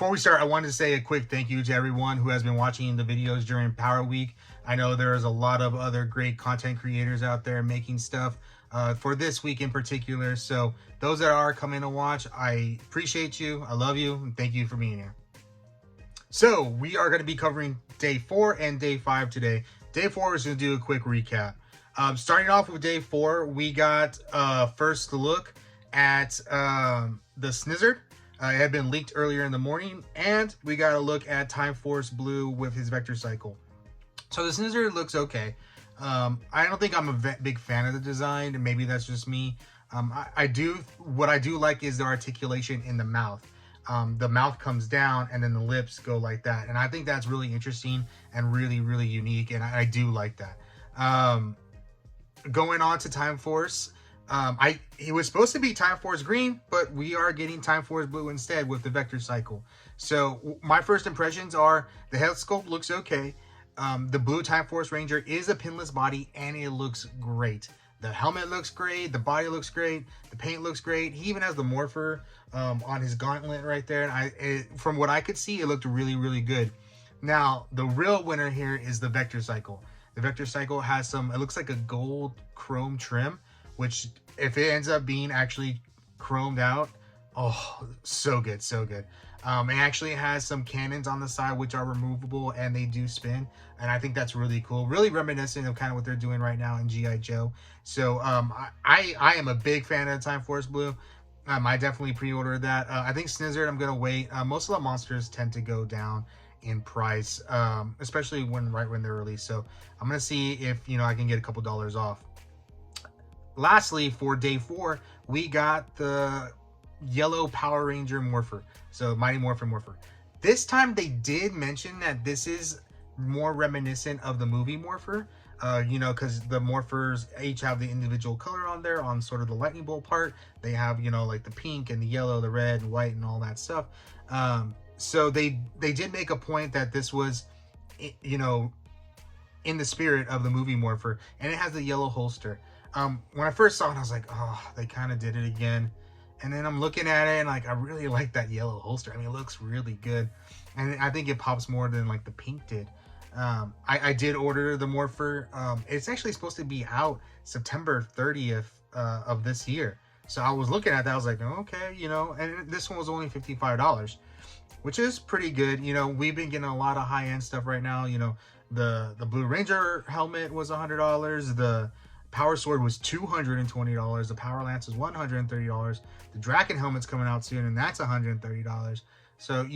Before we start, I wanted to say a quick thank you to everyone who has been watching the videos during Power Week. I know there's a lot of other great content creators out there making stuff for this week in particular. So those that are coming to watch, I appreciate you. I love you. And thank you for being here. So we are going to be covering day 4 and day 5 today. Day 4 is going to do a quick recap. Starting off with day 4, we got first look at the Snizzard. It had been leaked earlier in the morning, and we got a look at Time Force Blue with his Vector Cycle. So the Snizzard looks okay. I don't think I'm a big fan of the design, and maybe that's just me. What I do like is the articulation in the mouth. The mouth comes down, and then the lips go like that, and I think that's really interesting and really, really unique, and I do like that. Going on to Time Force. It was supposed to be Time Force Green, but we are getting Time Force Blue instead with the Vector Cycle. So my first impressions are the head sculpt looks okay. The blue Time Force Ranger is a pinless body and it looks great. The helmet looks great. The body looks great. The paint looks great. He even has the Morpher on his gauntlet right there. And from what I could see, it looked really, really good. Now, the real winner here is the Vector Cycle. The Vector Cycle has it looks like a gold chrome trim, which if it ends up being actually chromed out, oh, so good, so good. It actually has some cannons on the side which are removable and they do spin, and I think that's really cool, really reminiscent of kind of what they're doing right now in G.I. Joe. So I am a big fan of the Time Force Blue. I definitely pre-ordered that. I think Snizzard, I'm gonna wait. Most of the monsters tend to go down in price, especially right when they're released. So I'm gonna see if I can get a couple dollars off. Lastly, for day 4, we got the yellow Power Ranger Morpher. So Mighty Morpher. This time they did mention that this is more reminiscent of the movie Morpher. Because the Morphers each have the individual color on there on sort of the lightning bolt part. They have, like the pink and the yellow, the red and white and all that stuff. So they did make a point that this was, in the spirit of the movie Morpher, and it has the yellow holster. When I first saw it, I was like, oh, they kind of did it again. And then I'm looking at it and I really like that yellow holster. I mean, it looks really good. And I think it pops more than like the pink did. I did order the Morpher. It's actually supposed to be out September 30th of this year. So I was looking at that. I was like, oh, okay, and this one was only $55, which is pretty good. We've been getting a lot of high-end stuff right now. The Blue Ranger helmet was $100. The Power Sword was $220. The Power Lance is $130. The Draken helmet's coming out soon, and that's $130. So,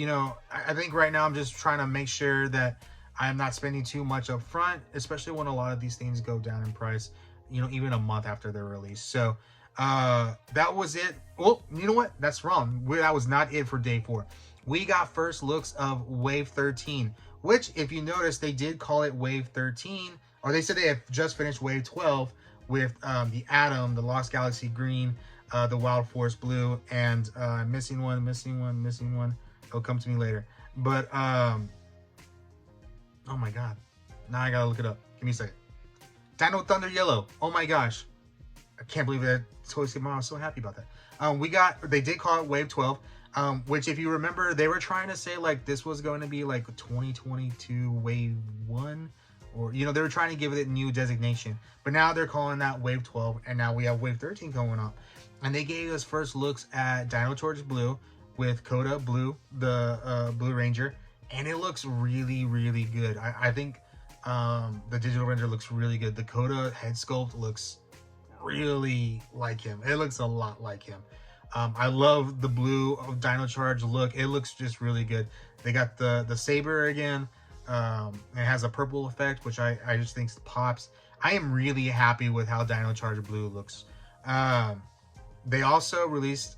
I think right now I'm just trying to make sure that I'm not spending too much up front, especially when a lot of these things go down in price, even a month after they're released. So, that was it. Well, you know what? That's wrong. That was not it for day 4. We got first looks of Wave 13, which, if you notice, they did call it Wave 13, or they said they have just finished Wave 12 with the Atom, the Lost Galaxy Green, the Wild Force Blue, and missing one. It'll come to me later. But, oh my God. Now I gotta look it up. Give me a second. Dino Thunder Yellow. Oh my gosh. I can't believe that Toys came out. I was so happy about that. They did call it Wave 12. Which, if you remember, they were trying to say like this was going to be like 2022 Wave 1, or they were trying to give it a new designation, but now they're calling that Wave 12, and now we have Wave 13 going on. And they gave us first looks at Dino Charge Blue with Coda Blue, the Blue Ranger, and it looks really, really good. I think the Digital Ranger looks really good. The Coda head sculpt looks really like him. It looks a lot like him. I love the blue Dino Charge look. It looks just really good. They got the saber again. It has a purple effect, which I just think pops. I am really happy with how Dino Charge Blue looks. They also released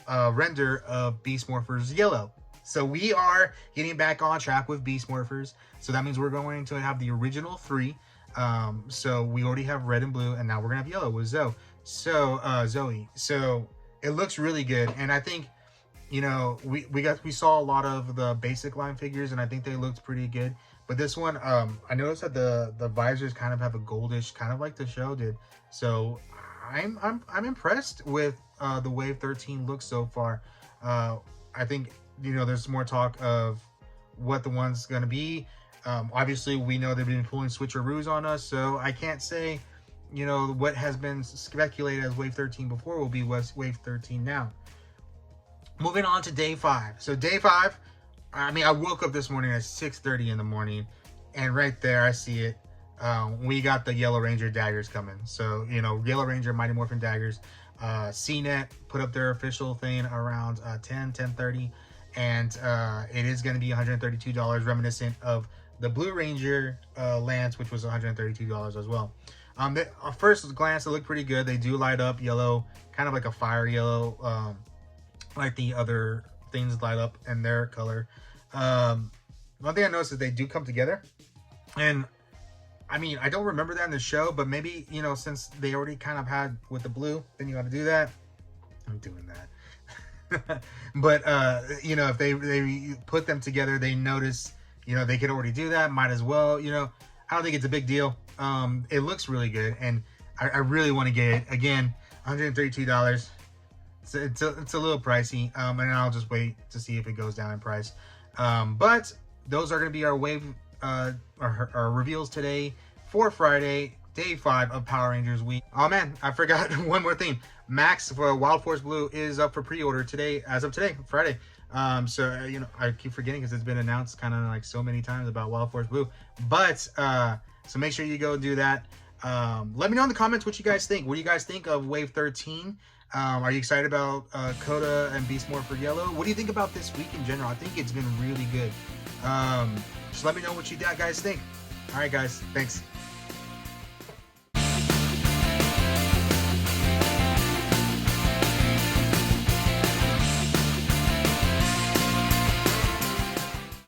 a render of Beast Morphers Yellow. So we are getting back on track with Beast Morphers. So that means we're going to have the original 3. So we already have red and blue, and now we're gonna have yellow with Zoe. So it looks really good, and I think we saw a lot of the basic line figures, and I think they looked pretty good. But this one, I noticed that the visors kind of have a goldish, kind of like the show did. So I'm impressed with the Wave 13 look so far. I think you know, there's more talk of what the one's going to be. Obviously, we know they've been pulling switcheroos on us, so I can't say, you know, what has been speculated as Wave 13 before will be Wave 13 now. Moving on to day 5. So day 5, I mean, I woke up this morning at 6:30 in the morning, and right there I see it. We got the Yellow Ranger Daggers coming. So, you know, Yellow Ranger Mighty Morphin Daggers. CNET put up their official thing around 10:30, and it is going to be $132, reminiscent of the Blue Ranger Lance, which was $132 as well. At first glance, they look pretty good. They do light up yellow, kind of like a fire yellow, like the other things light up in their color. One thing I noticed is they do come together, and I mean, I don't remember that in the show, but maybe, you know, since they already kind of had with the blue, then you got to do that. I'm doing that. But you know, if they put them together, they notice, you know, they could already do that. Might as well, you know. I don't think it's a big deal. It looks really good, and I really want to get it. Again, $132. It's a little pricey, and I'll just wait to see if it goes down in price. But those are going to be our wave our reveals today for Friday, day 5 of Power Rangers week. Oh man, I forgot one more thing. Max for Wild Force Blue is up for pre-order today, as of today, Friday. So you know, I keep forgetting because it's been announced kind of like so many times about Wild Force Blue. But so make sure you go do that. Let me know in the comments what you guys think. What do you guys think of Wave 13? Are you excited about Coda and Beast Morpher Yellow? What do you think about this week in general? I think it's been really good. Just let me know what you guys think. All right, guys. Thanks.